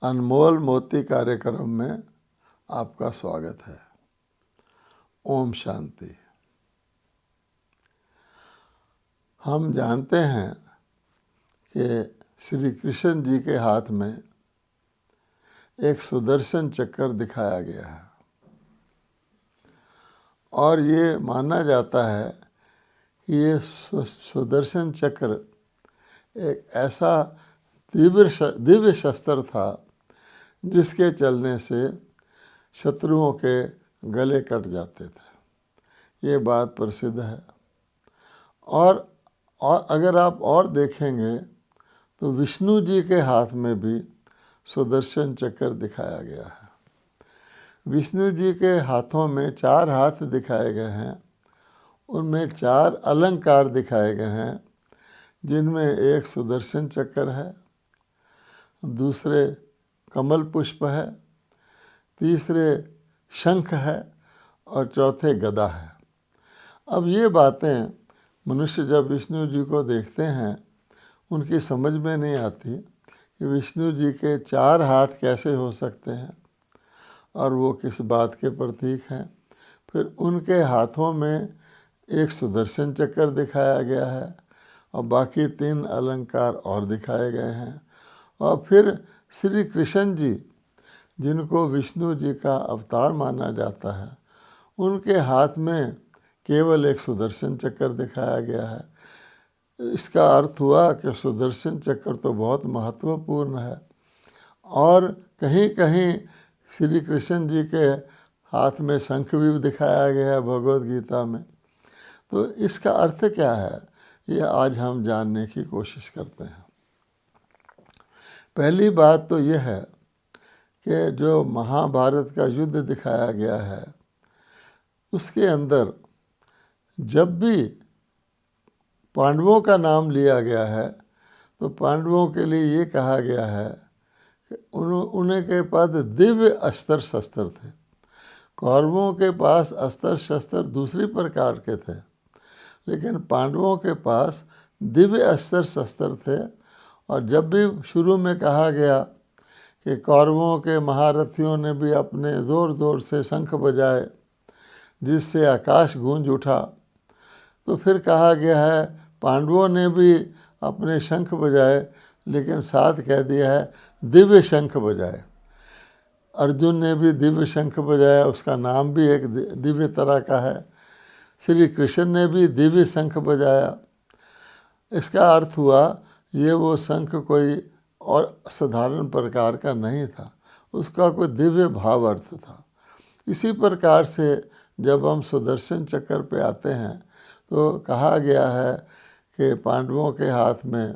अनमोल मोती कार्यक्रम में आपका स्वागत है। ओम शांति। हम जानते हैं कि श्री कृष्ण जी के हाथ में एक सुदर्शन चक्र दिखाया गया है और ये माना जाता है कि ये सुदर्शन चक्र एक ऐसा दिव्य शस्त्र था जिसके चलने से शत्रुओं के गले कट जाते थे। ये बात प्रसिद्ध है। और अगर आप और देखेंगे तो विष्णु जी के हाथ में भी सुदर्शन चक्र दिखाया गया है। विष्णु जी के हाथों में 4 हाथ दिखाए गए हैं। उनमें 4 अलंकार दिखाए गए हैं, जिनमें एक सुदर्शन चक्र है, दूसरे कमल पुष्प है, तीसरे शंख है और चौथे गदा है। अब ये बातें मनुष्य जब विष्णु जी को देखते हैं उनकी समझ में नहीं आती कि विष्णु जी के 4 हाथ कैसे हो सकते हैं और वो किस बात के प्रतीक हैं। फिर उनके हाथों में एक सुदर्शन चक्र दिखाया गया है और बाकी 3 अलंकार और दिखाए गए हैं। और फिर श्री कृष्ण जी, जिनको विष्णु जी का अवतार माना जाता है, उनके हाथ में केवल एक सुदर्शन चक्र दिखाया गया है। इसका अर्थ हुआ कि सुदर्शन चक्र तो बहुत महत्वपूर्ण है। और कहीं कहीं श्री कृष्ण जी के हाथ में शंख भी दिखाया गया है भगवद गीता में। तो इसका अर्थ क्या है, ये आज हम जानने की कोशिश करते हैं। पहली बात तो यह है कि जो महाभारत का युद्ध दिखाया गया है उसके अंदर जब भी पांडवों का नाम लिया गया है तो पांडवों के लिए ये कहा गया है कि उन्हें के पास दिव्य अस्त्र शस्त्र थे। कौरवों के पास अस्त्र शस्त्र दूसरी प्रकार के थे, लेकिन पांडवों के पास दिव्य अस्त्र शस्त्र थे। और जब भी शुरू में कहा गया कि कौरवों के महारथियों ने भी अपने ज़ोर ज़ोर से शंख बजाए जिससे आकाश गूंज उठा, तो फिर कहा गया है पांडवों ने भी अपने शंख बजाए, लेकिन साथ कह दिया है दिव्य शंख बजाए। अर्जुन ने भी दिव्य शंख बजाया, उसका नाम भी एक दिव्य तरह का है। श्री कृष्ण ने भी दिव्य शंख बजाया। इसका अर्थ हुआ ये वो शंख कोई और साधारण प्रकार का नहीं था, उसका कोई दिव्य भाव अर्थ था। इसी प्रकार से जब हम सुदर्शन चक्र पे आते हैं तो कहा गया है कि पांडवों के हाथ में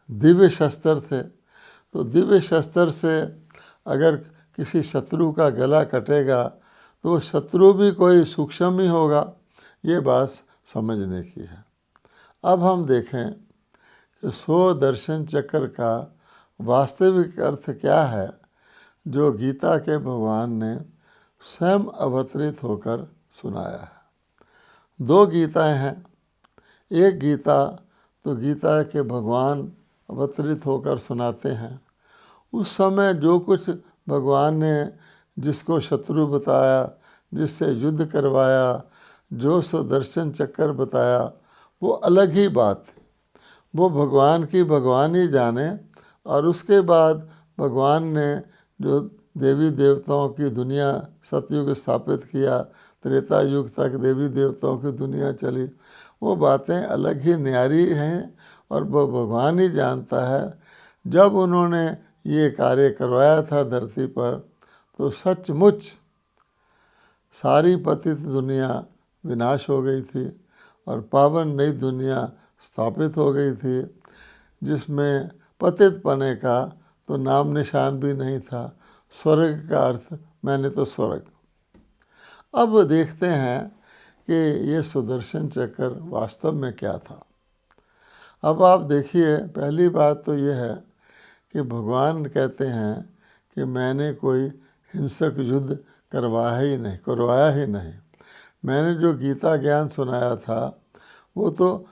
दिव्य शस्त्र थे। तो दिव्य शस्त्र से अगर किसी शत्रु का गला कटेगा तो शत्रु भी कोई सूक्ष्म ही होगा, ये बात समझने की है। अब हम देखें कि सुदर्शन चक्र का वास्तविक अर्थ क्या है, जो गीता के भगवान ने स्वयं अवतरित होकर सुनाया है। 2 गीताएं हैं। एक गीता तो गीता के भगवान अवतरित होकर सुनाते हैं। उस समय जो कुछ भगवान ने जिसको शत्रु बताया, जिससे युद्ध करवाया, जो सुदर्शन चक्र बताया, वो अलग ही बात थी। वो भगवान की भगवान ही जाने। और उसके बाद भगवान ने जो देवी देवताओं की दुनिया सतयुग स्थापित किया, त्रेता युग तक देवी देवताओं की दुनिया चली, वो बातें अलग ही न्यारी हैं और वो भगवान ही जानता है। जब उन्होंने ये कार्य करवाया था धरती पर तो सचमुच सारी पतित दुनिया विनाश हो गई थी और पावन नई दुनिया स्थापित हो गई थी, जिसमें पतित पने का तो नाम निशान भी नहीं था। स्वर्ग का अर्थ मैंने तो स्वर्ग। अब देखते हैं कि ये सुदर्शन चक्र वास्तव में क्या था। अब आप देखिए, पहली बात तो ये है कि भगवान कहते हैं कि मैंने कोई हिंसक युद्ध करवाया ही नहीं। मैंने जो गीता ज्ञान सुनाया था वो तो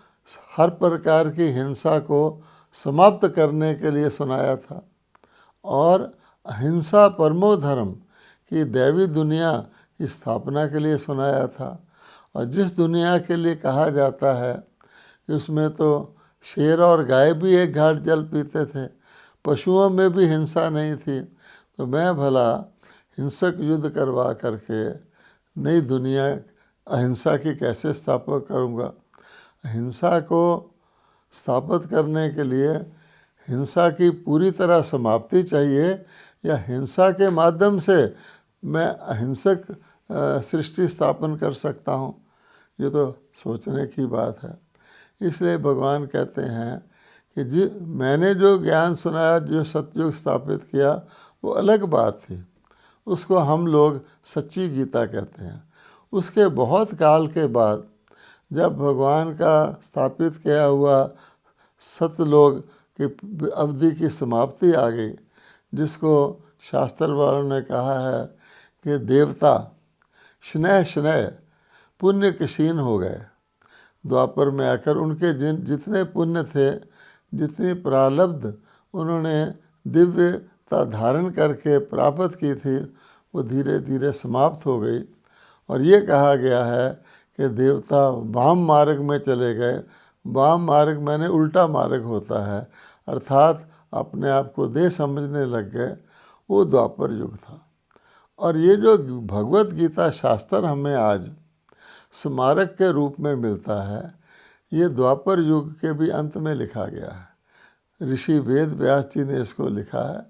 हर प्रकार की हिंसा को समाप्त करने के लिए सुनाया था। और अहिंसा परमो धर्म की दैवी दुनिया की स्थापना के लिए सुनाया था। और जिस दुनिया के लिए कहा जाता है कि उसमें तो शेर और गाय भी एक घाट जल पीते थे, पशुओं में भी हिंसा नहीं थी, तो मैं भला हिंसक युद्ध करवा करके नई दुनिया अहिंसा की कैसे स्थापना करूँगा। हिंसा को स्थापित करने के लिए हिंसा की पूरी तरह समाप्ति चाहिए, या हिंसा के माध्यम से मैं अहिंसक सृष्टि स्थापन कर सकता हूँ। ये तो सोचने की बात है। इसलिए भगवान कहते हैं कि मैंने जो ज्ञान सुनाया, जो सतयुग स्थापित किया, वो अलग बात थी, उसको हम लोग सच्ची गीता कहते हैं। उसके बहुत काल के बाद जब भगवान का स्थापित किया हुआ सतलोक की अवधि की समाप्ति आ गई, जिसको शास्त्र वालों ने कहा है कि देवता स्नेह स्नेह पुण्य क्षीण हो गए। द्वापर में आकर उनके जितने पुण्य थे, जितनी प्रारब्ध उन्होंने दिव्यता धारण करके प्राप्त की थी, वो धीरे धीरे समाप्त हो गई। और ये कहा गया है कि देवता वाम मार्ग में चले गए। वाम मार्ग माने उल्टा मार्ग होता है, अर्थात अपने आप को देह समझने लग गए। वो द्वापर युग था। और ये जो भगवत गीता शास्त्र हमें आज स्मारक के रूप में मिलता है, ये द्वापर युग के भी अंत में लिखा गया है। ऋषि वेद व्यास जी ने इसको लिखा है।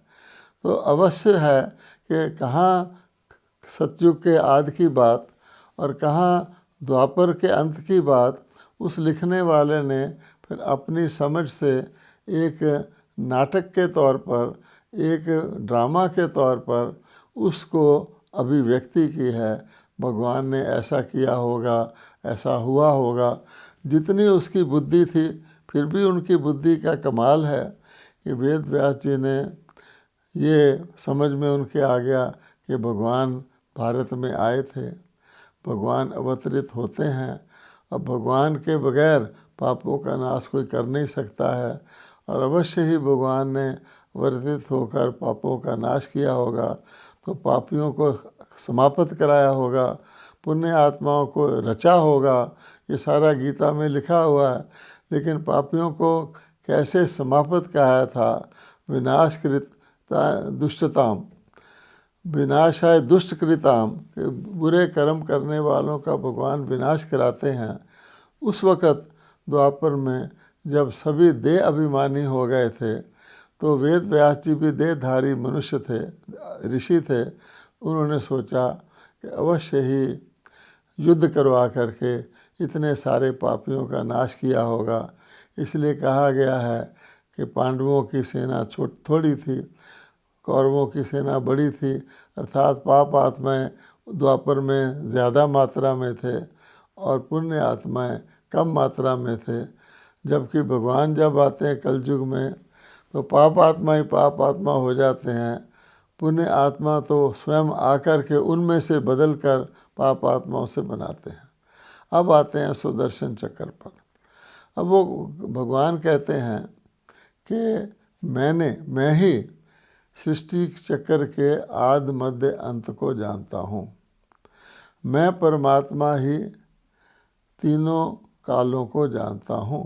तो अवश्य है कि कहाँ सतयुग के आदि की बात और कहाँ द्वापर के अंत की बात, उस लिखने वाले ने फिर अपनी समझ से एक नाटक के तौर पर, एक ड्रामा के तौर पर उसको अभिव्यक्ति की है। भगवान ने ऐसा किया होगा, ऐसा हुआ होगा। जितनी उसकी बुद्धि थी, फिर भी उनकी बुद्धि का कमाल है कि वेद व्यास जी ने ये समझ में उनके आ गया कि भगवान भारत में आए थे, भगवान अवतरित होते हैं। अब भगवान के बगैर पापों का नाश कोई कर नहीं सकता है, और अवश्य ही भगवान ने अवतरित होकर पापों का नाश किया होगा, तो पापियों को समाप्त कराया होगा, पुण्य आत्माओं को रचा होगा। ये सारा गीता में लिखा हुआ है। लेकिन पापियों को कैसे समाप्त कहा था? विनाशकृत दुष्टताम, विनाशाय दुष्टकृताम, बुरे कर्म करने वालों का भगवान विनाश कराते हैं। उस वक़्त द्वापर में जब सभी देह अभिमानी हो गए थे, तो वेद व्यास जी भी देहधारी मनुष्य थे, ऋषि थे। उन्होंने सोचा कि अवश्य ही युद्ध करवा करके इतने सारे पापियों का नाश किया होगा। इसलिए कहा गया है कि पांडवों की सेना थोड़ी थी, कौरवों की सेना बड़ी थी, अर्थात पाप आत्माएँ द्वापर में ज़्यादा मात्रा में थे और पुण्य आत्माएँ कम मात्रा में थे। जबकि भगवान जब आते हैं कलयुग में, तो पाप आत्मा ही पाप आत्मा हो जाते हैं, पुण्य आत्मा तो स्वयं आकर के उनमें से बदल कर पाप आत्माओं से बनाते हैं। अब आते हैं सुदर्शन चक्र पर। अब वो भगवान कहते हैं कि मैं ही सृष्टि चक्र के आदि मध्य अंत को जानता हूँ। मैं परमात्मा ही तीनों कालों को जानता हूँ।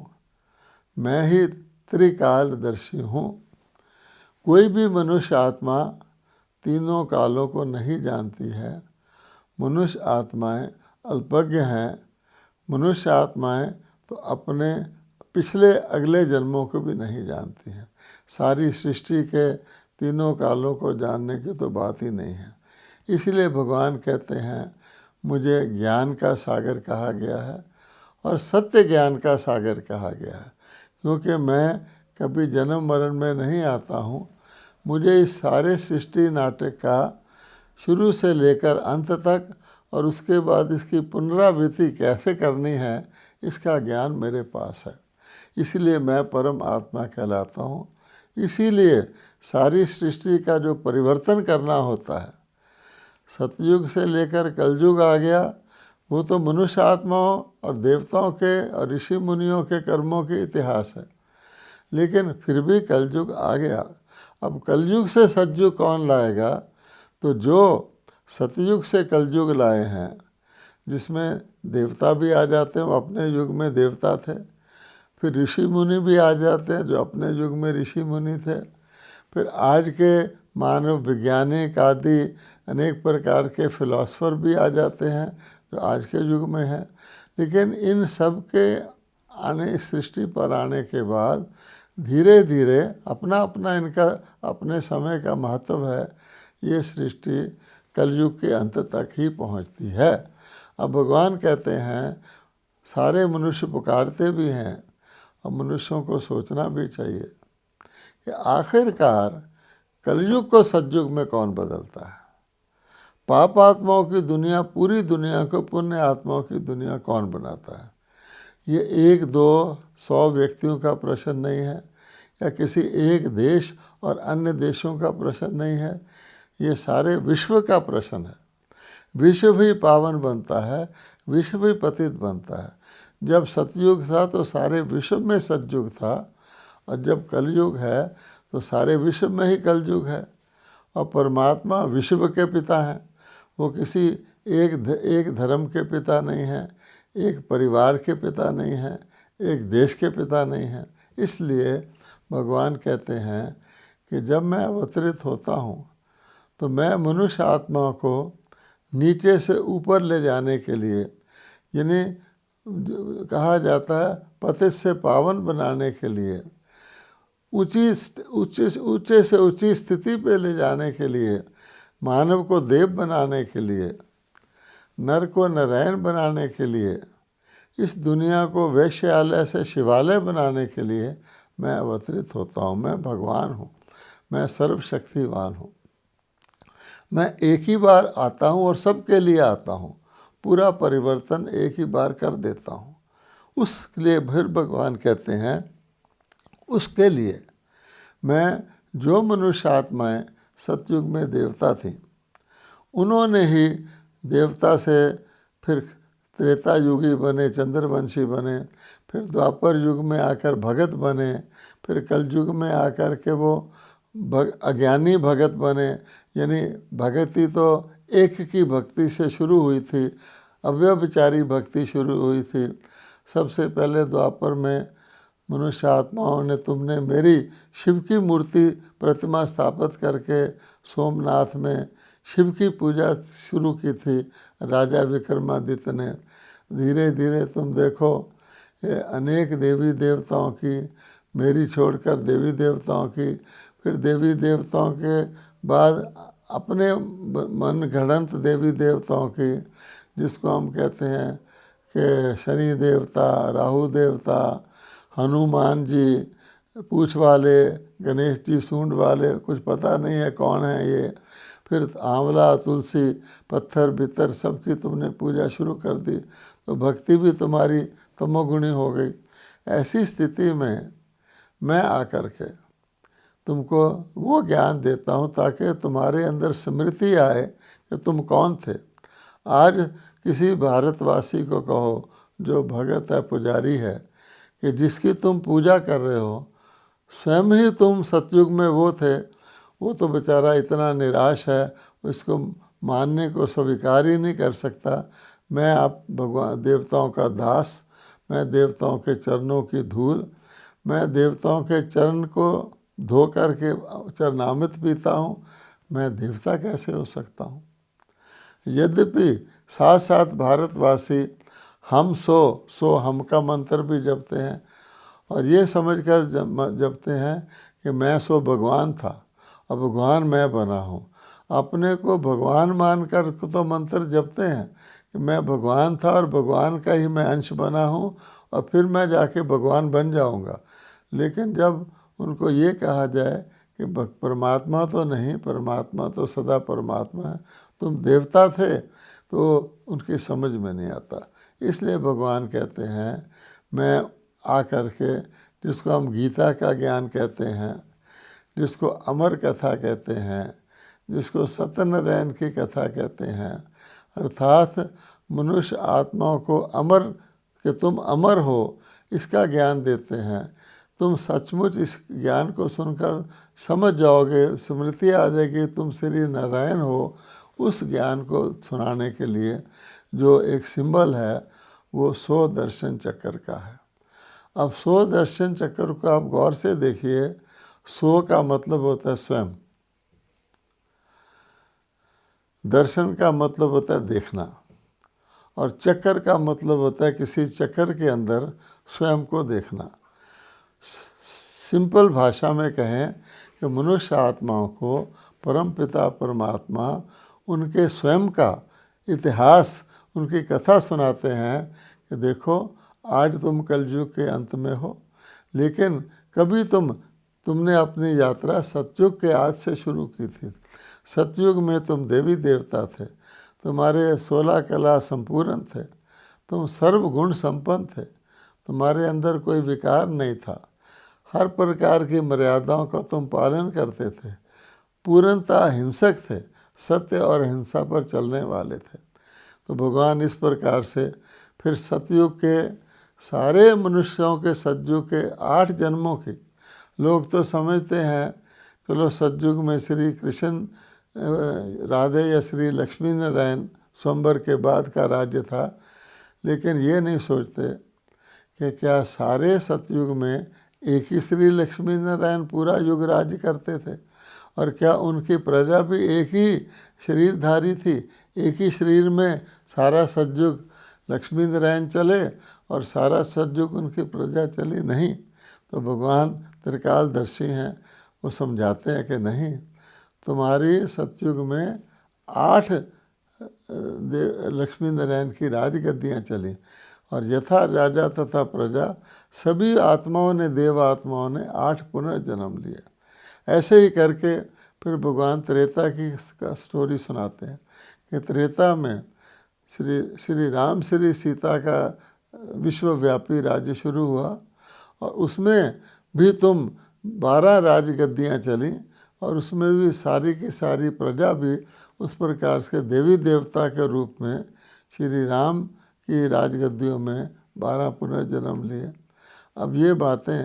मैं ही त्रिकालदर्शी हूँ। कोई भी मनुष्य आत्मा तीनों कालों को नहीं जानती है। मनुष्य आत्माएं अल्पज्ञ हैं। मनुष्य आत्माएं तो अपने पिछले अगले जन्मों को भी नहीं जानती हैं। सारी सृष्टि के तीनों कालों को जानने की तो बात ही नहीं है। इसलिए भगवान कहते हैं मुझे ज्ञान का सागर कहा गया है और सत्य ज्ञान का सागर कहा गया है, क्योंकि मैं कभी जन्म मरण में नहीं आता हूँ। मुझे इस सारे सृष्टि नाटक का शुरू से लेकर अंत तक और उसके बाद इसकी पुनरावृत्ति कैसे करनी है, इसका ज्ञान मेरे पास है। इसलिए मैं परम आत्मा कहलाता हूँ। इसीलिए सारी सृष्टि का जो परिवर्तन करना होता है, सतयुग से लेकर कलयुग आ गया, वो तो मनुष्य आत्माओं और देवताओं के और ऋषि मुनियों के कर्मों के इतिहास है। लेकिन फिर भी कलयुग आ गया। अब कलयुग से सतयुग कौन लाएगा? तो जो सतयुग से कलयुग लाए हैं, जिसमें देवता भी आ जाते हैं, वो अपने युग में देवता थे। फिर ऋषि मुनि भी आ जाते हैं, जो अपने युग में ऋषि मुनि थे। फिर आज के मानव वैज्ञानिक आदि अनेक प्रकार के फिलोसफर भी आ जाते हैं, जो आज के युग में हैं। लेकिन इन सब के आने, सृष्टि पर आने के बाद धीरे धीरे अपना अपना इनका अपने समय का महत्व है। ये सृष्टि कलयुग के अंत तक ही पहुंचती है। अब भगवान कहते हैं, सारे मनुष्य पुकारते भी हैं और मनुष्यों को सोचना भी चाहिए कि आखिरकार कलयुग को सतयुग में कौन बदलता है? पाप आत्माओं की दुनिया, पूरी दुनिया को पुण्य आत्माओं की दुनिया कौन बनाता है? ये 1-2-100 व्यक्तियों का प्रश्न नहीं है, या किसी एक देश और अन्य देशों का प्रश्न नहीं है। ये सारे विश्व का प्रश्न है। विश्व भी पावन बनता है, विश्व भी पतित बनता है। जब सतयुग था तो सारे विश्व में सतयुग था, और जब कलयुग है तो सारे विश्व में ही कलयुग है। और परमात्मा विश्व के पिता हैं। वो किसी एक धर्म के पिता नहीं हैं, एक परिवार के पिता नहीं हैं, एक देश के पिता नहीं हैं। इसलिए भगवान कहते हैं कि जब मैं अवतरित होता हूँ तो मैं मनुष्य आत्मा को नीचे से ऊपर ले जाने के लिए, यानी कहा जाता है पतित से पावन बनाने के लिए, ऊंचे से ऊंची स्थिति पे ले जाने के लिए, मानव को देव बनाने के लिए, नर को नारायण बनाने के लिए, इस दुनिया को वैश्यालय से शिवालय बनाने के लिए मैं अवतरित होता हूँ। मैं भगवान हूँ, मैं सर्वशक्तिवान हूँ। मैं एक ही बार आता हूँ और सबके लिए आता हूँ। पूरा परिवर्तन एक ही बार कर देता हूँ। उसके लिए फिर भगवान कहते हैं, उसके लिए मैं, जो मनुष्य आत्माएँ सतयुग में देवता थीं, उन्होंने ही देवता से फिर त्रेता युगी बने, चंद्रवंशी बने, फिर द्वापर युग में आकर भगत बने, फिर कलयुग में आकर के वो अज्ञानी भगत बने। यानी भगति तो एक की भक्ति से शुरू हुई थी, अव्यभिचारी भक्ति शुरू हुई थी। सबसे पहले द्वापर में मनुष्य आत्माओं ने, तुमने मेरी शिव की मूर्ति प्रतिमा स्थापित करके सोमनाथ में शिव की पूजा शुरू की थी राजा विक्रमादित्य ने। धीरे धीरे तुम देखो ये अनेक देवी देवताओं की, मेरी छोड़कर देवी देवताओं की, फिर देवी देवताओं के बाद अपने मन गढ़ंत देवी देवताओं की, जिसको हम कहते हैं कि शनि देवता, राहु देवता, हनुमान जी पूँछ वाले, गणेश जी सूंड वाले, कुछ पता नहीं है कौन है ये। फिर आंवला, तुलसी, पत्थर बित्तर सबकी तुमने पूजा शुरू कर दी, तो भक्ति भी तुम्हारी तमोगुणी हो गई। ऐसी स्थिति में मैं आकर के तुमको वो ज्ञान देता हूँ ताकि तुम्हारे अंदर स्मृति आए कि तुम कौन थे। आज किसी भारतवासी को कहो जो भगत है, पुजारी है, कि जिसकी तुम पूजा कर रहे हो स्वयं ही तुम सतयुग में वो थे, वो तो बेचारा इतना निराश है, उसको मानने को स्वीकार ही नहीं कर सकता। मैं आप भगवान देवताओं का दास, मैं देवताओं के चरणों की धूल, मैं देवताओं के चरण को धो करके चरणामृत पीता हूँ, मैं देवता कैसे हो सकता हूँ? यद्यपि साथ साथ भारतवासी हम सो हम का मंत्र भी जपते हैं, और ये समझकर जपते हैं कि मैं सो भगवान था और भगवान मैं बना हूँ। अपने को भगवान मानकर तो मंत्र जपते हैं कि मैं भगवान था और भगवान का ही मैं अंश बना हूँ और फिर मैं जाके भगवान बन जाऊँगा। लेकिन जब उनको ये कहा जाए कि परमात्मा तो नहीं, परमात्मा तो सदा परमात्मा है, तुम देवता थे, तो उनकी समझ में नहीं आता। इसलिए भगवान कहते हैं, मैं आकर के, जिसको हम गीता का ज्ञान कहते हैं, जिसको अमर कथा कहते हैं, जिसको सत्यनारायण की कथा कहते हैं, अर्थात मनुष्य आत्माओं को अमर, कि तुम अमर हो, इसका ज्ञान देते हैं। तुम सचमुच इस ज्ञान को सुनकर समझ जाओगे, स्मृति आ जाएगी, तुम श्री नारायण हो। उस ज्ञान को सुनाने के लिए जो एक सिंबल है वो 100 दर्शन चक्र का है। अब 100 दर्शन चक्र को आप गौर से देखिए। 100 का मतलब होता है स्वयं, दर्शन का मतलब होता है देखना, और चक्र का मतलब होता है किसी चक्र के अंदर स्वयं को देखना। सिंपल भाषा में कहें कि मनुष्य आत्माओं को परमपिता परमात्मा उनके स्वयं का इतिहास, उनकी कथा सुनाते हैं कि देखो आज तुम कलयुग के अंत में हो, लेकिन कभी तुमने अपनी यात्रा सतयुग के आज से शुरू की थी। सतयुग में तुम देवी देवता थे, तुम्हारे 16 कला संपूर्ण थे, तुम सर्वगुण संपन्न थे, तुम्हारे अंदर कोई विकार नहीं था, हर प्रकार की मर्यादाओं का तुम पालन करते थे, पूर्णतः हिंसक थे, सत्य और हिंसा पर चलने वाले थे। तो भगवान इस प्रकार से फिर सतयुग के सारे मनुष्यों के, सतयुग के 8 जन्मों की, लोग तो समझते हैं चलो सतयुग में श्री कृष्ण राधे या श्री लक्ष्मी नारायण स्वयंवर के बाद का राज्य था, लेकिन ये नहीं सोचते कि क्या सारे सतयुग में एक ही श्री लक्ष्मी नारायण पूरा युग राज्य करते थे, और क्या उनकी प्रजा भी एक ही शरीरधारी थी, एक ही शरीर में सारा सतयुग लक्ष्मी नारायण चले और सारा सतयुग उनकी प्रजा चली? नहीं। तो भगवान त्रिकालदर्शी हैं, वो समझाते हैं कि नहीं, तुम्हारी सतयुग में 8 लक्ष्मी नारायण की राजगद्दियाँ चली, और यथा राजा तथा प्रजा सभी आत्माओं ने, देव आत्माओं ने 8 पुनर्जन्म लिए। ऐसे ही करके फिर भगवान त्रेता की स्टोरी सुनाते हैं कि त्रेता में श्री राम श्री सीता का विश्वव्यापी राज्य शुरू हुआ, और उसमें भी 12 राजगद्दियाँ चली, और उसमें भी सारी की सारी प्रजा भी उस प्रकार से देवी देवता के रूप में श्री राम की राजगद्दियों में 12 पुनर्जन्म लिए। अब ये बातें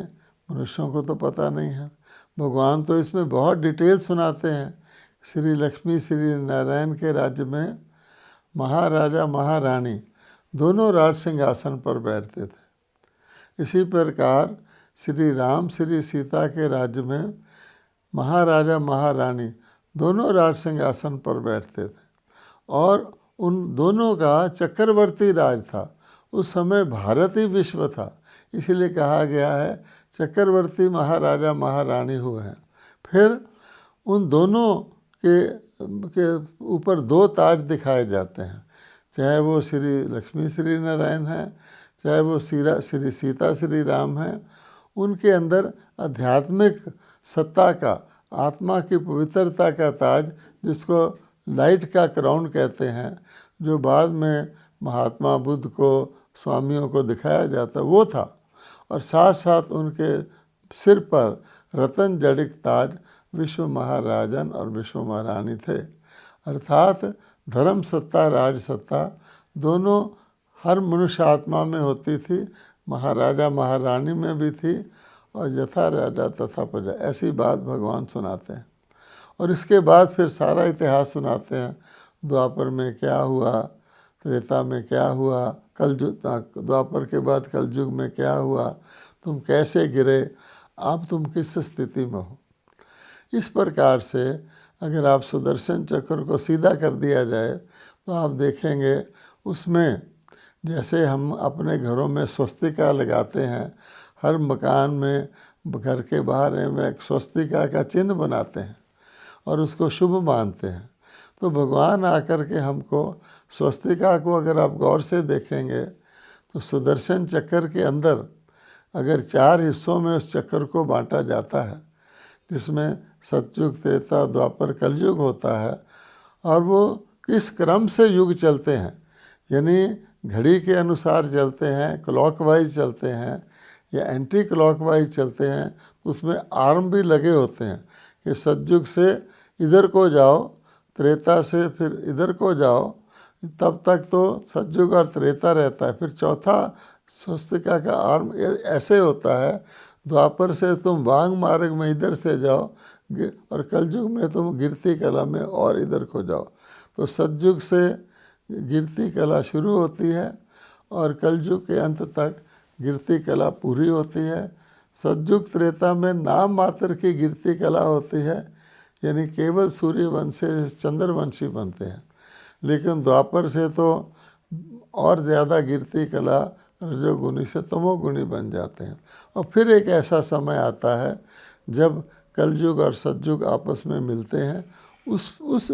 मनुष्यों को तो पता नहीं है, भगवान तो इसमें बहुत डिटेल सुनाते हैं। श्री लक्ष्मी श्री नारायण के राज्य में महाराजा महारानी दोनों राज सिंहासन पर बैठते थे। इसी प्रकार श्री राम श्री सीता के राज्य में महाराजा महारानी दोनों राज सिंहासन पर बैठते थे, और उन दोनों का चक्रवर्ती राज था। उस समय भारत ही विश्व था, इसलिए कहा गया है चक्रवर्ती महाराजा महारानी हुए हैं। फिर उन दोनों के ऊपर 2 ताज दिखाए जाते हैं, चाहे वो श्री लक्ष्मी श्री नारायण हैं, चाहे वो श्री सीता श्री राम हैं। उनके अंदर आध्यात्मिक सत्ता का, आत्मा की पवित्रता का ताज, जिसको लाइट का क्राउन कहते हैं, जो बाद में महात्मा बुद्ध को, स्वामियों को दिखाया जाता, वो था। और साथ साथ उनके सिर पर रतन जड़ित ताज विश्व महाराजन और विश्व महारानी थे। अर्थात धर्म सत्ता, राज सत्ता दोनों हर मनुष्य आत्मा में होती थी, महाराजा महारानी में भी थी, और यथा राजा तथा प्रजा, ऐसी बात भगवान सुनाते हैं। और इसके बाद फिर सारा इतिहास सुनाते हैं, द्वापर में क्या हुआ, त्रेता में क्या हुआ, कलयुग, द्वापर के बाद कलयुग में क्या हुआ, तुम कैसे गिरे, अब तुम किस स्थिति में हो। इस प्रकार से अगर आप सुदर्शन चक्र को सीधा कर दिया जाए तो आप देखेंगे उसमें, जैसे हम अपने घरों में स्वस्तिका लगाते हैं, हर मकान में घर के बाहर में एक स्वस्तिका का चिन्ह बनाते हैं और उसको शुभ मानते हैं, तो भगवान आकर के हमको स्वस्तिका को अगर आप गौर से देखेंगे तो सुदर्शन चक्र के अंदर अगर 4 हिस्सों में उस चक्र को बांटा जाता है, जिसमें सतयुग, त्रेता, द्वापर, कलयुग होता है, और वो किस क्रम से युग चलते हैं, यानी घड़ी के अनुसार चलते हैं, क्लॉकवाइज चलते हैं या एंटी क्लॉकवाइज चलते हैं, तो उसमें आर्म भी लगे होते हैं कि सतयुग से इधर को जाओ, त्रेता से फिर इधर को जाओ, तब तक तो सतयुग और त्रेता रहता है। फिर चौथा स्वस्तिका का आर्म ऐसे होता है, द्वापर से तुम वांग मार्ग में इधर से जाओ और कलयुग में तुम गिरती कला में और इधर को जाओ। तो सतयुग से गिरती कला शुरू होती है और कलयुग के अंत तक गिरती कला पूरी होती है। सतयुग त्रेता में नाम मात्र की गिरती कला होती है, यानी केवल सूर्यवंशी चंद्रवंशी बनते हैं। लेकिन द्वापर से तो और ज़्यादा गिरती कला रजोगुणी से तमोगुणी बन जाते हैं। और फिर एक ऐसा समय आता है जब कलयुग और सतयुग आपस में मिलते हैं। उस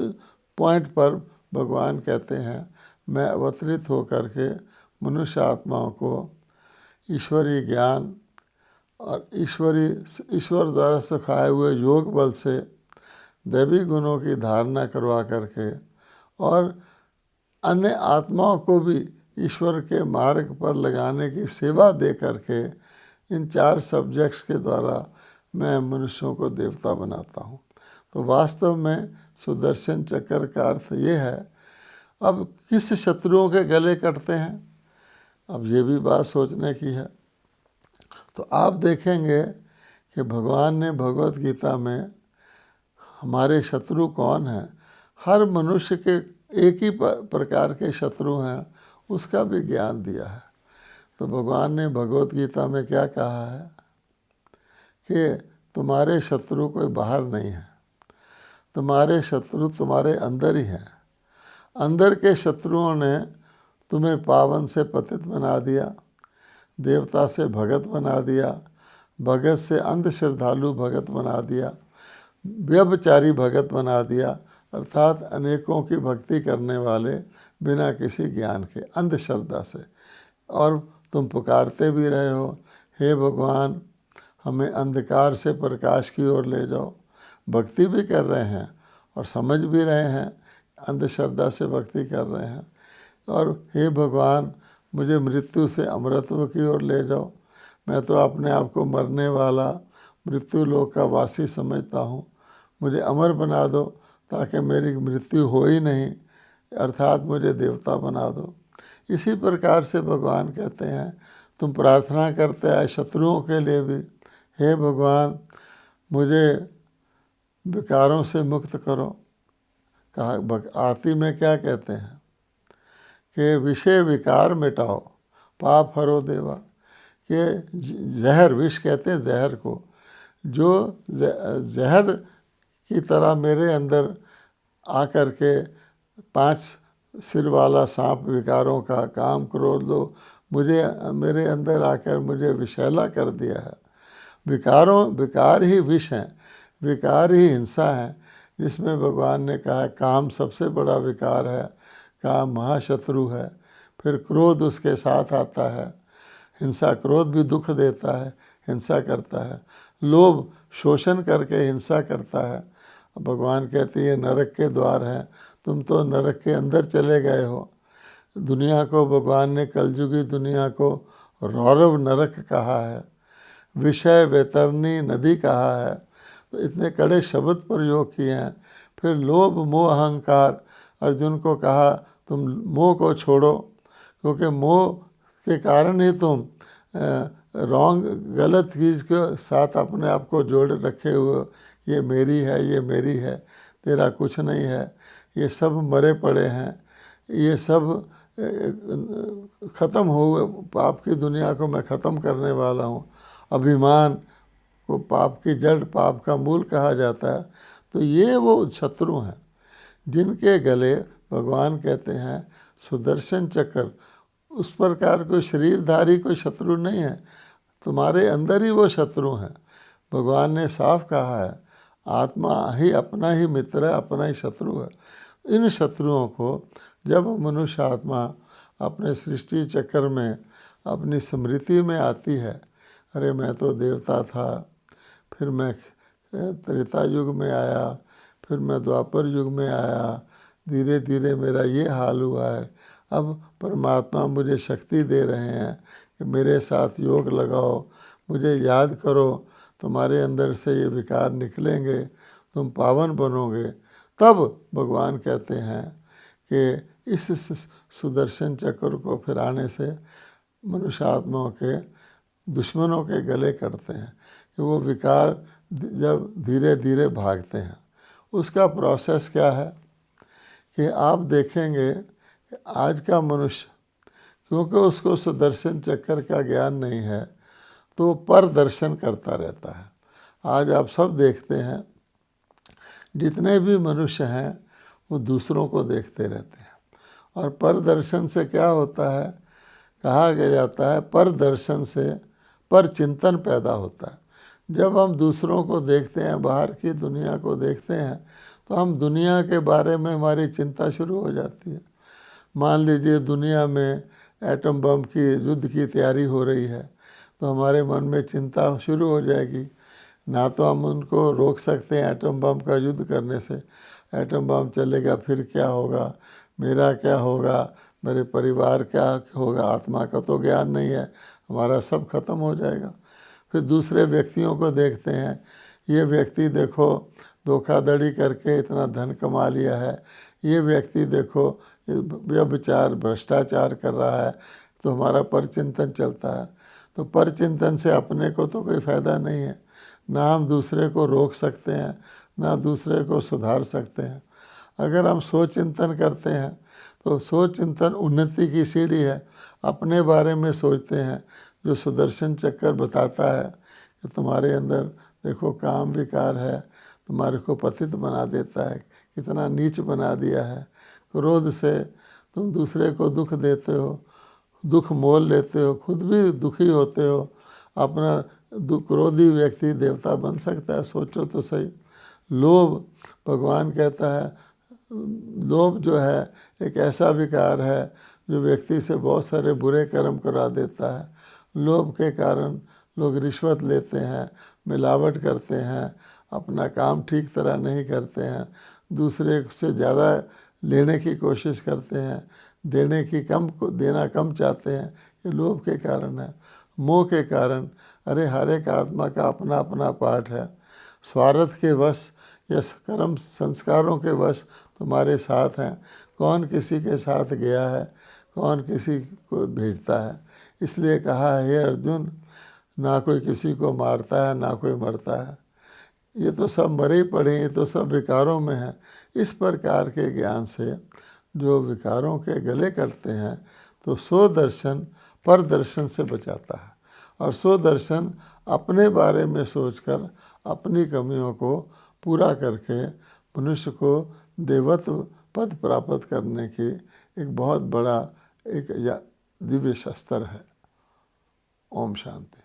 पॉइंट पर भगवान कहते हैं मैं अवतरित होकर के मनुष्य आत्माओं को ईश्वरीय ज्ञान और ईश्वर द्वारा सिखाए हुए योग बल से दैवी गुणों की धारणा करवा करके और अन्य आत्माओं को भी ईश्वर के मार्ग पर लगाने की सेवा दे करके इन 4 सब्जेक्ट्स के द्वारा मैं मनुष्यों को देवता बनाता हूँ। तो वास्तव में सुदर्शन चक्र का अर्थ ये है। अब किस शत्रुओं के गले कटते हैं, अब ये भी बात सोचने की है। तो आप देखेंगे कि भगवान ने भगवत गीता में हमारे शत्रु कौन हैं, हर मनुष्य के एक ही प्रकार के शत्रु हैं उसका भी ज्ञान दिया है। तो भगवान ने भगवत गीता में क्या कहा है कि तुम्हारे शत्रु कोई बाहर नहीं है, तुम्हारे शत्रु तुम्हारे अंदर ही हैं। अंदर के शत्रुओं ने तुम्हें पावन से पतित बना दिया, देवता से भगत बना दिया, भगत से अंध श्रद्धालु भगत बना दिया, व्यभिचारी भगत बना दिया, अर्थात अनेकों की भक्ति करने वाले बिना किसी ज्ञान के अंधश्रद्धा से। और तुम पुकारते भी रहे हो, हे भगवान हमें अंधकार से प्रकाश की ओर ले जाओ। भक्ति भी कर रहे हैं और समझ भी रहे हैं, अंधश्रद्धा से भक्ति कर रहे हैं। और हे भगवान मुझे मृत्यु से अमरत्व की ओर ले जाओ, मैं तो अपने आप को मरने वाला मृत्यु लोक का वासी समझता हूँ, मुझे अमर बना दो ताकि मेरी मृत्यु हो ही नहीं, अर्थात मुझे देवता बना दो। इसी प्रकार से भगवान कहते हैं तुम प्रार्थना करते आए शत्रुओं के लिए भी, हे भगवान मुझे विकारों से मुक्त करो। कहा आरती में क्या कहते हैं कि विषय विकार मिटाओ पाप हरो देवा, कि जहर, विष कहते हैं जहर को, जो जहर की तरह मेरे अंदर आकर के 5 सिर वाला सांप विकारों का काम क्रोध लो मुझे मेरे अंदर आकर मुझे विषैला कर दिया है। विकार ही विष हैं, विकार ही हिंसा है, जिसमें भगवान ने कहा काम सबसे बड़ा विकार है, काम महाशत्रु है। फिर क्रोध उसके साथ आता है, हिंसा, क्रोध भी दुख देता है, हिंसा करता है। लोभ शोषण करके हिंसा करता है। भगवान कहते हैं नरक के द्वार हैं, तुम तो नरक के अंदर चले गए हो। दुनिया को भगवान ने कलयुगी दुनिया को रौरव नरक कहा है, विषय वैतरणी नदी कहा है। तो इतने कड़े शब्द प्रयोग किए हैं। फिर लोभ मोह अहंकार, अर्जुन को कहा तुम मोह को छोड़ो, क्योंकि मोह के कारण ही तुम गलत चीज़ के साथ अपने आप को जोड़ रखे हुए, ये मेरी है, ये मेरी है, तेरा कुछ नहीं है, ये सब मरे पड़े हैं, ये सब ख़त्म हो गए, पाप की दुनिया को मैं ख़त्म करने वाला हूँ। अभिमान को पाप की जड़, पाप का मूल कहा जाता है। तो ये वो शत्रु हैं जिनके गले भगवान कहते हैं सुदर्शन चक्र। उस प्रकार कोई शरीरधारी कोई शत्रु नहीं है, तुम्हारे अंदर ही वो शत्रु हैं। भगवान ने साफ कहा है आत्मा ही अपना ही मित्र है, अपना ही शत्रु है। इन शत्रुओं को जब मनुष्य आत्मा अपने सृष्टि चक्र में अपनी स्मृति में आती है, अरे मैं तो देवता था, फिर मैं त्रेता युग में आया, फिर मैं द्वापर युग में आया, धीरे धीरे मेरा ये हाल हुआ है, अब परमात्मा मुझे शक्ति दे रहे हैं कि मेरे साथ योग लगाओ, मुझे याद करो, तुम्हारे अंदर से ये विकार निकलेंगे, तुम पावन बनोगे। तब भगवान कहते हैं कि इस सुदर्शन चक्र को फिराने से मनुष्य आत्माओं के दुश्मनों के गले कटते हैं, कि वो विकार जब धीरे धीरे भागते हैं। उसका प्रोसेस क्या है कि आप देखेंगे कि आज का मनुष्य, क्योंकि उसको सुदर्शन चक्र का ज्ञान नहीं है, तो पर दर्शन करता रहता है। आज आप सब देखते हैं, जितने भी मनुष्य हैं वो दूसरों को देखते रहते हैं। और पर दर्शन से क्या होता है, कहा गया जाता है पर दर्शन से पर चिंतन पैदा होता है। जब हम दूसरों को देखते हैं, बाहर की दुनिया को देखते हैं, तो हम दुनिया के बारे में हमारी चिंता शुरू हो जाती है। मान लीजिए दुनिया में एटम बम की युद्ध की तैयारी हो रही है, तो हमारे मन में चिंता शुरू हो जाएगी। ना तो हम उनको रोक सकते हैं एटम बम का युद्ध करने से, एटम बम चलेगा फिर क्या होगा, मेरा क्या होगा, मेरे परिवार क्या होगा, आत्मा का तो ज्ञान नहीं है, हमारा सब खत्म हो जाएगा। फिर दूसरे व्यक्तियों को देखते हैं, ये व्यक्ति देखो धोखाधड़ी करके इतना धन कमा लिया है, ये व्यक्ति देखो व्यभिचार भ्रष्टाचार कर रहा है, तो हमारा परचिंतन चलता है। तो परचिंतन से अपने को तो कोई फ़ायदा नहीं है, ना हम दूसरे को रोक सकते हैं, ना दूसरे को सुधार सकते हैं। अगर हम सोचिंतन करते हैं तो सोचिंतन उन्नति की सीढ़ी है। अपने बारे में सोचते हैं, जो सुदर्शन चक्कर बताता है कि तुम्हारे अंदर देखो काम विकार है, तुम्हारे को पतित बना देता है, कितना नीच बना दिया है। क्रोध से तुम दूसरे को दुख देते हो, दुख मोल लेते हो, खुद भी दुखी होते हो। अपना क्रोधी व्यक्ति देवता बन सकता है, सोचो तो सही। लोभ, भगवान कहता है, लोभ जो है एक ऐसा विकार है जो व्यक्ति से बहुत सारे बुरे कर्म करा देता है। लोभ के कारण लोग रिश्वत लेते हैं, मिलावट करते हैं, अपना काम ठीक तरह नहीं करते हैं, दूसरे से ज़्यादा लेने की कोशिश करते हैं, देना कम चाहते हैं। ये लोभ के कारण है। मोह के कारण, अरे हर एक आत्मा का अपना अपना पाठ है। स्वार्थ के वश या कर्म संस्कारों के वश तुम्हारे साथ हैं। कौन किसी के साथ गया है, कौन किसी को भेजता है। इसलिए कहा है, हे अर्जुन, ना कोई किसी को मारता है, ना कोई मरता है। ये तो सब मरे ही पड़े, ये तो सब विकारों में है। इस प्रकार के ज्ञान से जो विकारों के गले कटते हैं, तो सो दर्शन पर दर्शन से बचाता है। और सो दर्शन अपने बारे में सोचकर अपनी कमियों को पूरा करके मनुष्य को देवत्व पद प्राप्त करने की एक बहुत बड़ा एक दिव्य शस्त्र है। ओम शांति।